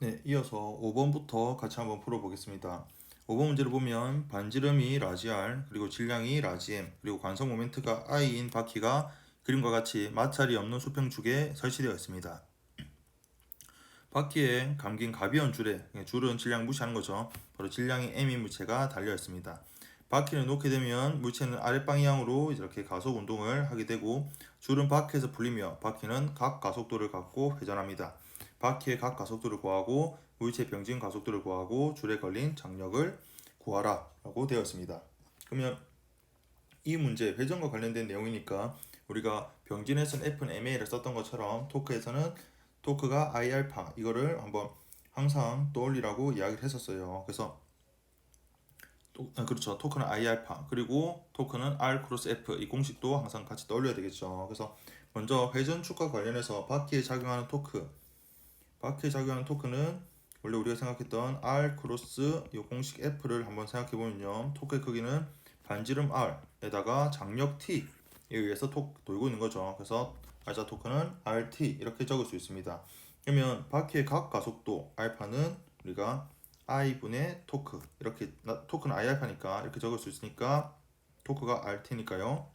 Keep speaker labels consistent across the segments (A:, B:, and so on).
A: 네, 이어서 5번부터 같이 한번 풀어보겠습니다. 5번 문제를 보면 반지름이 라지 R, 그리고 질량이 라지 M, 그리고 관성 모멘트가 I인 바퀴가 그림과 같이 마찰이 없는 수평축에 설치되어 있습니다. 바퀴에 감긴 가벼운 줄은 질량 무시하는 거죠. 바로 질량이 M인 물체가 달려 있습니다. 바퀴를 놓게 되면 물체는 아랫방향으로 이렇게 가속 운동을 하게 되고 줄은 바퀴에서 풀리며 바퀴는 각 가속도를 갖고 회전합니다. 바퀴의 각 가속도를 구하고 물체 병진 가속도를 구하고 줄에 걸린 장력을 구하라 라고 되어 있습니다. 그러면 이 문제 회전과 관련된 내용이니까 우리가 병진에서는 F는 ma를 썼던 것처럼 토크에서는 토크가 I 알파 이거를 한번 항상 떠올리라고 이야기를 했었어요. 그래서 그렇죠. 토크는 I 알파 그리고 토크는 R 크로스 F 이 공식도 항상 같이 떠올려야 되겠죠. 그래서 먼저 회전축과 관련해서 바퀴에 작용하는 토크는 원래 우리가 생각했던 R 크로스 이 공식 F를 한번 생각해 보면요. 토크의 크기는 반지름 R에다가 장력 T에 의해서 돌고 있는 거죠. 그래서 알자 토크는 RT 이렇게 적을 수 있습니다. 그러면 바퀴의 각 가속도 알파는 우리가 I분의 토크 이렇게 토크는 I 알파니까 이렇게 적을 수 있으니까 토크가 RT니까요.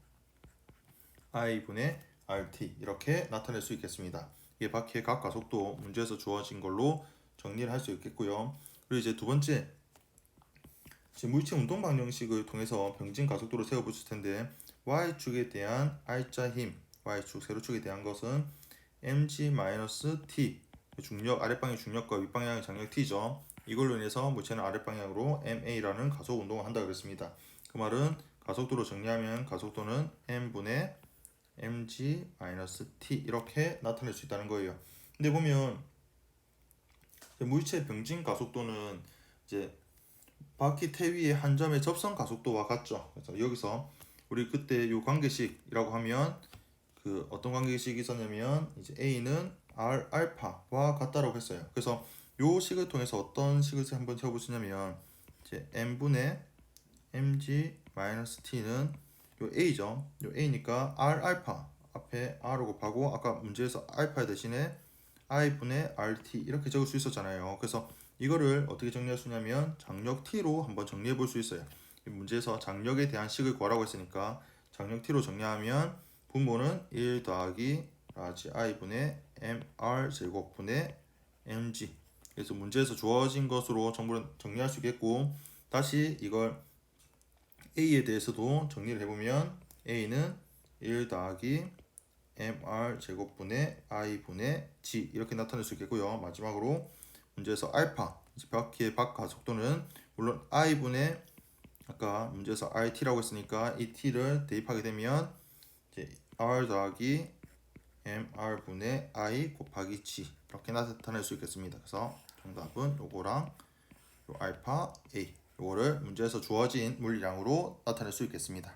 A: I분의 RT 이렇게 나타낼 수 있겠습니다. 이게 바퀴의 각 가속도 문제에서 주어진 걸로 정리를 할 수 있겠고요. 그리고 이제 두 번째 지금 물체 운동 방정식을 통해서 병진 가속도를 세워보실 텐데 Y축에 대한 R자 힘 Y축 세로축에 대한 것은 mg-t 중력 아랫방향 중력과 윗방향 장력 t죠. 이걸로 인해서 물체는 아랫방향으로 ma라는 가속 운동을 한다 그랬습니다. 그 말은 가속도로 정리하면 가속도는 m분의 mg-t 이렇게 나타낼 수 있다는 거예요. 근데 보면 물체 병진 가속도는 이제 바퀴 태 위의 한 점의 접선 가속도와 같죠. 그래서 여기서 우리 그때 이 관계식이라고 하면 그 어떤 관계식이 있었냐면 이제 A는 R 알파와 같다라고 했어요. 그래서 요 식을 통해서 어떤 식을 한번 세워보시냐면 이제 m분의 mg-t는 요 A죠. 요 A니까 R 알파 앞에 R을 곱하고 아까 문제에서 알파 대신에 I분의 RT 이렇게 적을 수 있었잖아요. 그래서 이거를 어떻게 정리할 수 있냐면 장력 T로 한번 정리해 볼 수 있어요. 이 문제에서 장력에 대한 식을 구하라고 했으니까 장력 T로 정리하면 분모는 1 더하기 라지 I분의 MR 제곱분의 MG. 그래서 문제에서 주어진 것으로 전부 정리할 수 있겠고 다시 이걸 A에 대해서도 정리를 해보면 A는 1 더하기 mr 제곱분의 i분의 g 이렇게 나타낼 수 있겠고요. 마지막으로 문제에서 알파 바퀴의 박가속도는 물론 i분의 아까 문제에서 rt라고 했으니까 이 t를 대입하게 되면 이제 r 더하기 mr분의 i 곱하기 g 이렇게 나타낼 수 있겠습니다. 그래서 정답은 요거랑 요 알파 a 요거를 문제에서 주어진 물량으로 나타낼 수 있겠습니다.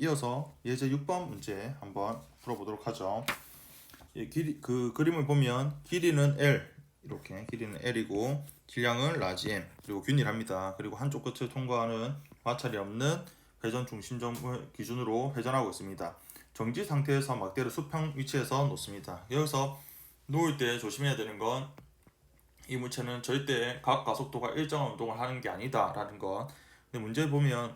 A: 이어서 예제 6번 문제 한번 풀어보도록 하죠. 그 그림을 보면 길이는 L 이렇게 길이는 L이고 질량은 라지 M 그리고 균일합니다. 그리고 한쪽 끝을 통과하는 마찰이 없는 회전 중심점을 기준으로 회전하고 있습니다. 정지 상태에서 막대를 수평 위치에서 놓습니다. 여기서 놓을 때 조심해야 되는 건 이 물체는 절대 각 가속도가 일정한 운동을 하는 게 아니다라는 것. 근데 문제 보면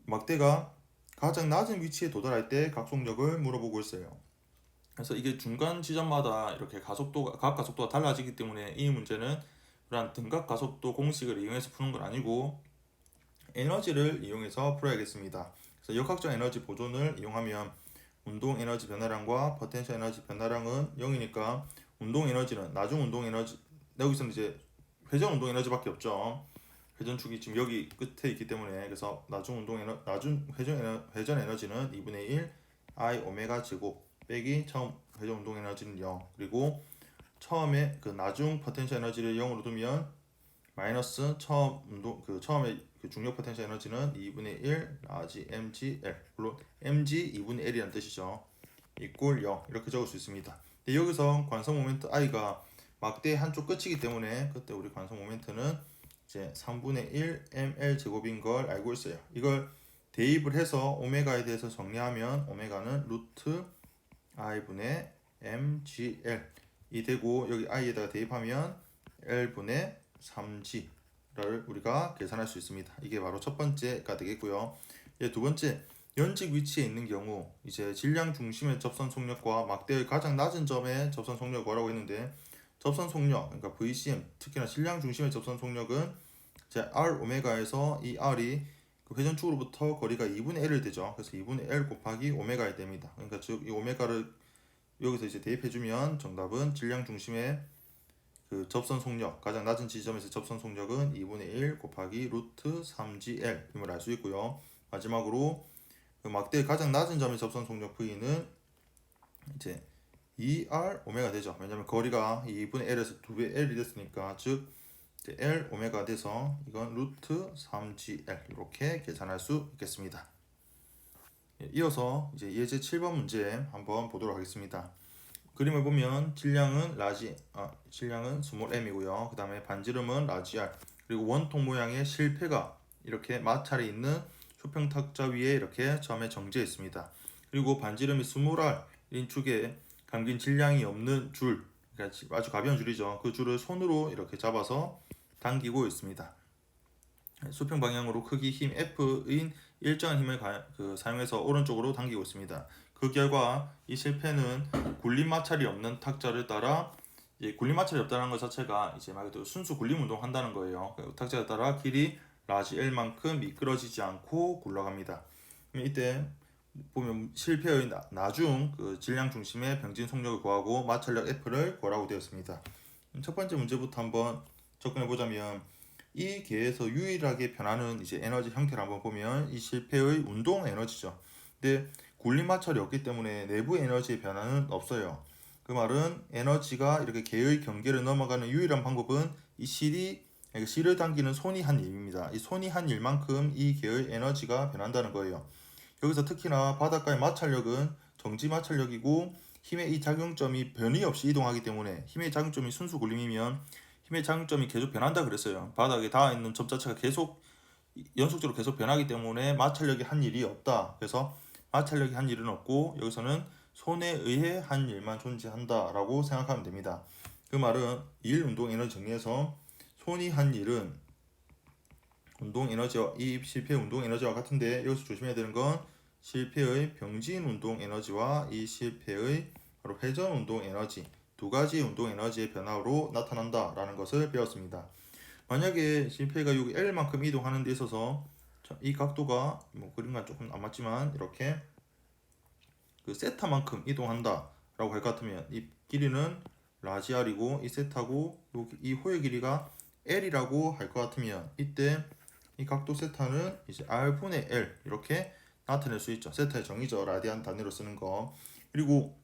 A: 막대가 가장 낮은 위치에 도달할 때 각속력을 물어보고 있어요. 그래서 이게 중간 지점마다 이렇게 각 가속도가 달라지기 때문에 이 문제는 그런 등각 가속도 공식을 이용해서 푸는 건 아니고 에너지를 이용해서 풀어야겠습니다. 그래서 역학적 에너지 보존을 이용하면 운동 에너지 변화량과 포텐셜 에너지 변화량은 0이니까 운동 에너지는 나중 운동 에너지 여기서는 이제 회전 운동 에너지밖에 없죠. 회전축이 지금 여기 끝에 있기 때문에 그래서 나중 회전 에너지는 2분의 1 I 오메가 제곱 빼기 처음 회전 운동 에너지는 0 그리고 처음에 그 나중 포텐셜 에너지를 0으로 두면 마이너스 처음에 그 중력 포텐셜 에너지는 2분의 1 라지 mgl 물론 mg 2분의 l이라는 뜻이죠. 이꼴 0 이렇게 적을 수 있습니다. 근데 여기서 관성 모멘트 i가 막대 한쪽 끝이기 때문에 그때 우리 관성 모멘트는 이제 3분의 1 ml 제곱인 걸 알고 있어요. 이걸 대입을 해서 오메가에 대해서 정리하면 오메가는 루트 i분의 mgl 이 되고 여기 i에다가 대입하면 L분의 3G를 우리가 계산할 수 있습니다. 이게 바로 첫 번째가 되겠고요. 두 번째, 연직 위치에 있는 경우 이제 질량 중심의 접선 속력과 막대의 가장 낮은 점의 접선 속력을 구하라고 했는데, 접선 속력, 그러니까 VCM, 특히나 질량 중심의 접선 속력은 이제 R 오메가에서 이 R이 그 회전축으로부터 거리가 2분의 L을 되죠. 그래서 2분의 L 곱하기 오메가이 됩니다. 그러니까 즉 이 오메가를 여기서 이제 대입해주면 정답은 질량 중심의 그 접선 속력, 가장 낮은 지점에서 접선 속력은 2분의 1 곱하기 루트 3GL임을 알 수 있고요. 마지막으로 그 막대의 가장 낮은 점의 접선 속력 V는 이제 2R 오메가 되죠. 왜냐면 거리가 2분의 L에서 2배 L이 됐으니까, 즉 L 오메가 돼서 이건 루트 3GL 이렇게 계산할 수 있겠습니다. 이어서 이제 예제 7번 문제 한번 보도록 하겠습니다. 그림을 보면 질량은 스몰 m이고요. 그 다음에 반지름은 라지 R, 그리고 원통 모양의 실패가 이렇게 마찰이 있는 수평 탁자 위에 이렇게 점에 정지해 있습니다. 그리고 반지름이 스몰 r인 축에 감긴 질량이 없는 줄, 그러니까 아주 가벼운 줄이죠. 그 줄을 손으로 이렇게 잡아서 당기고 있습니다. 수평 방향으로 크기 힘 F인 일정한 힘을 사용해서 오른쪽으로 당기고 있습니다. 그 결과 이 실패는 굴림 마찰이 없는 탁자를 따라, 굴림 마찰이 없다는 것 자체가 이제 말 그대로 순수 굴림 운동 한다는 거예요. 탁자에 따라 길이 라지 L만큼 미끄러지지 않고 굴러갑니다. 이때 보면 실패의 나중 그 질량 중심의 병진 속력을 구하고 마찰력 F를 구하라고 되었습니다. 첫 번째 문제부터 한번 접근해 보자면, 이 계에서 유일하게 변하는 이제 에너지 형태를 한번 보면 이 실패의 운동 에너지죠. 근데 굴림 마찰이 없기 때문에 내부 에너지의 변화는 없어요. 그 말은 에너지가 이렇게 계의 경계를 넘어가는 유일한 방법은 이 실을 당기는 손이 한 일입니다. 이 손이 한 일만큼 이 계의 에너지가 변한다는 거예요. 여기서 특히나 바닷가의 마찰력은 정지 마찰력이고, 힘의 이 작용점이 변이 없이 이동하기 때문에, 힘의 작용점이 순수 굴림이면 힘의 작용점이 계속 변한다 그랬어요. 바닥에 닿아 있는 점 자체가 계속 연속적으로 계속 변하기 때문에 마찰력이 한 일이 없다. 그래서 마찰력이 한 일은 없고, 여기서는 손에 의해 한 일만 존재한다라고 생각하면 됩니다. 그 말은 일 운동 에너지 정리해서 손이 한 일은 운동 에너지와 이 실패 운동 에너지와 같은데, 여기서 조심해야 되는 건 실패의 병진 운동 에너지와 이 실패의 바로 회전 운동 에너지 두 가지 운동 에너지의 변화로 나타난다라는 것을 배웠습니다. 만약에 실패가 여기 L만큼 이동하는 데 있어서 이 각도가 뭐 그림과 조금 안 맞지만 이렇게 그 세타만큼 이동한다 라고 할 것 같으면, 이 길이는 라지 R이고 이 세타고 이 호의 길이가 L이라고 할 것 같으면, 이때 이 각도 세타는 이제 R분의 L 이렇게 나타낼 수 있죠. 세타의 정의죠. 라디안 단위로 쓰는 거. 그리고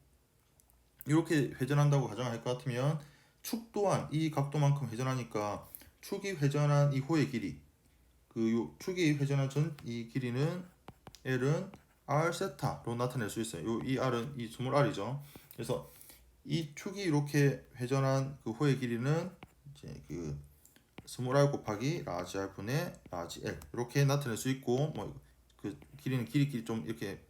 A: 이렇게 회전한다고 가정할 것 같으면 축 또한 이 각도만큼 회전하니까 축이 회전한 이 호의 길이, 축이 회전한 이 길이는 L은 R 세타로 나타낼 수 있어요. 이 R은 이 스몰 R이죠. 그래서 이 축이 이렇게 회전한 그 호의 길이는 이제 그 스몰 R 곱하기 라지 R 분의 라지 L 이렇게 나타낼 수 있고, 뭐 그 길이는 길이끼리 좀 이렇게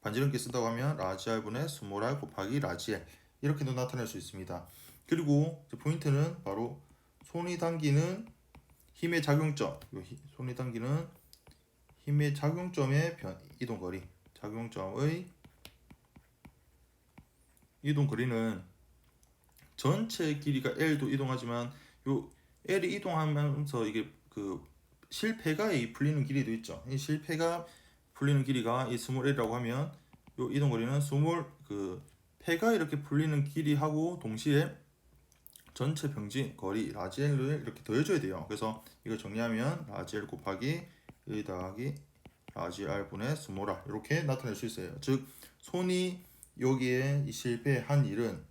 A: 반지름끼리 쓴다고 하면 라지 R분의 스몰 R 곱하기 라지 L 이렇게도 나타낼 수 있습니다. 그리고 포인트는 바로 손이 당기는 힘의 작용점, 손이 당기는 힘의 작용점의 이동거리, 작용점의 이동거리는 전체 길이가 L도 이동하지만 요 L이 이동하면서 이게 그 실패가 풀리는 길이도 있죠. 이 실패가 풀리는 길이가 이 스몰 L이라고 하면 요 이동거리는 스몰 폐가 이렇게 풀리는 길이하고 동시에 전체 병진 거리 라지 L을 이렇게 더해줘야 돼요. 그래서 이걸 정리하면 라지 L 곱하기 1 더하기 라지 R 분의 스몰 R 이렇게 나타낼 수 있어요. 즉 손이 여기에 이 실패한 일은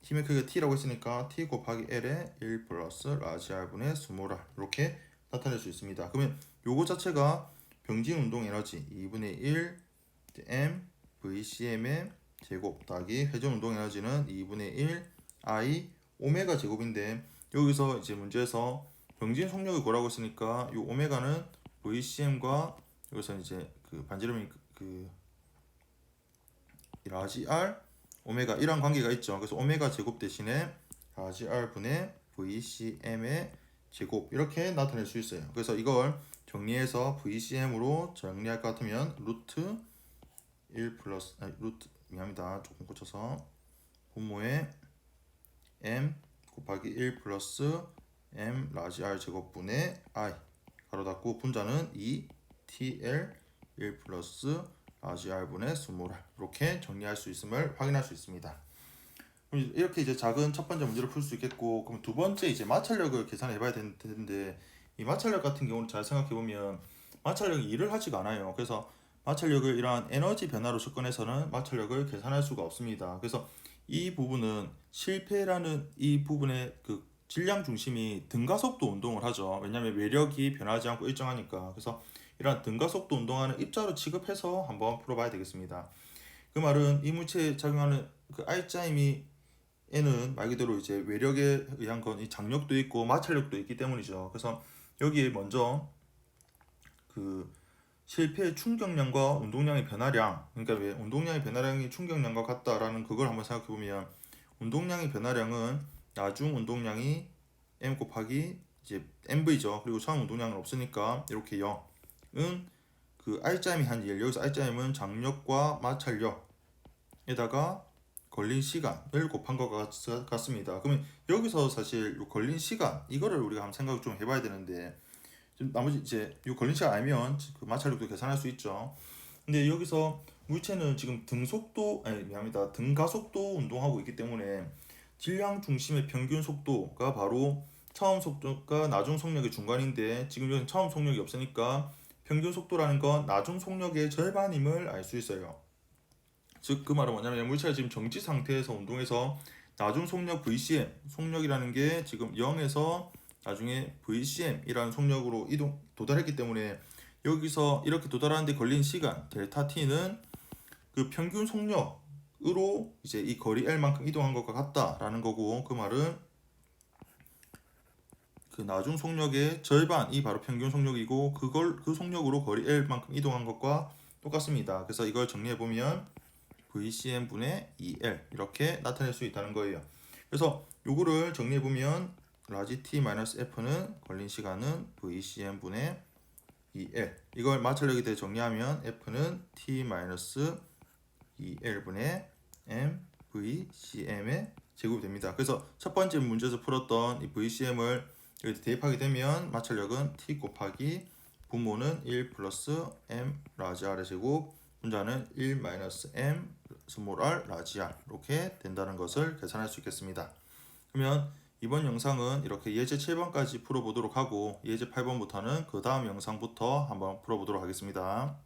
A: 힘의 크기가 T라고 했으니까 T 곱하기 L에 1 플러스 라지 R분의 스몰 R 이렇게 나타낼 수 있습니다. 그러면 요거 자체가 병진 운동 에너지 2분의 1 M VCM의 제곱 더하기 회전 운동 에너지는 2분의 1 I 오메가 제곱인데, 여기서 이제 문제에서 병진 속력을 구하라고 했으니까 이 오메가는 VCM과 여기서 이제 그 반지름이 라지 R 오메가 이런 관계가 있죠. 그래서 오메가 제곱 대신에 라지 R 분의 VCM의 제곱 이렇게 나타낼 수 있어요. 그래서 이걸 정리해서 VCM으로 정리할 것 같으면 루트 1 플러스 루트 미안합니다. 조금 고쳐서 분모에 m 곱하기 1 플러스 m 라지 r 제곱분의 i 가로 닫고 분자는 2tl 1 플러스 라지 r분의 스몰 r 이렇게 정리할 수 있음을 확인할 수 있습니다. 이렇게 이제 작은 첫 번째 문제를 풀 수 있겠고, 그럼 두 번째 이제 마찰력을 계산해 봐야 되는데, 이 마찰력 같은 경우는 잘 생각해 보면 마찰력이 일을 하지가 않아요. 그래서 마찰력을 이러한 에너지 변화로 접근해서는 마찰력을 계산할 수가 없습니다. 그래서 이 부분은 실패라는 이 부분의 그 질량 중심이 등가속도 운동을 하죠. 왜냐하면 외력이 변하지 않고 일정하니까. 그래서 이러한 등가속도 운동하는 입자로 취급해서 한번 풀어봐야 되겠습니다. 그 말은 이 물체에 작용하는 그 R자임이 N은 말 그대로 이제 외력에 의한 건 이 장력도 있고 마찰력도 있기 때문이죠. 그래서 여기에 먼저 그 실패의 충격량과 운동량의 변화량, 그러니까 왜 운동량의 변화량이 충격량과 같다라는 그걸 한번 생각해 보면, 운동량의 변화량은 나중 운동량이 m 곱하기 이제 mv죠. 그리고 처음 운동량은 없으니까 이렇게 0은 그 R자임이 한 1, 여기서 R자임은 장력과 마찰력에다가 걸린 시간을 곱한 것 같습니다. 그러면 여기서 사실 요 걸린 시간 이거를 우리가 한번 생각 좀 해봐야 되는데, 지금 나머지 이제 요 걸린 시간 알면 그 마찰력도 계산할 수 있죠. 근데 여기서 물체는 지금 미안합니다. 등가속도 운동하고 있기 때문에 질량 중심의 평균 속도가 바로 처음 속도가 나중 속력의 중간인데, 지금 여기는 처음 속력이 없으니까 평균 속도라는 건 나중 속력의 절반임을 알 수 있어요. 즉 그 말은 뭐냐면 물체가 지금 정지 상태에서 운동해서 나중 속력 VCM 속력이라는 게 지금 0에서 나중에 VCM이라는 속력으로 도달했기 때문에 여기서 이렇게 도달하는데 걸린 시간 델타 T는 그 평균 속력으로 이제 이 거리 L만큼 이동한 것과 같다라는 거고, 그 말은 그 나중 속력의 절반이 바로 평균 속력이고 그 속력으로 거리 L만큼 이동한 것과 똑같습니다. 그래서 이걸 정리해 보면 VCM분의 2L 이렇게 나타낼 수 있다는 거예요. 그래서 요거를 정리해 보면 라지 T-F는 걸린 시간은 VCM분의 2L, 이걸 마찰력에 대해 정리하면 F는 T-2L분의 MVCM의 제곱이 됩니다. 그래서 첫 번째 문제에서 풀었던 이 VCM을 여기 대입하게 되면 마찰력은 T 곱하기 분모는 1 플러스 M 라지 R의 제곱, 분자는 1 마이너스 M 스몰 r 라지 R 이렇게 된다는 것을 계산할 수 있겠습니다. 그러면 이번 영상은 이렇게 예제 7번까지 풀어보도록 하고, 예제 8번부터는 그 다음 영상부터 한번 풀어보도록 하겠습니다.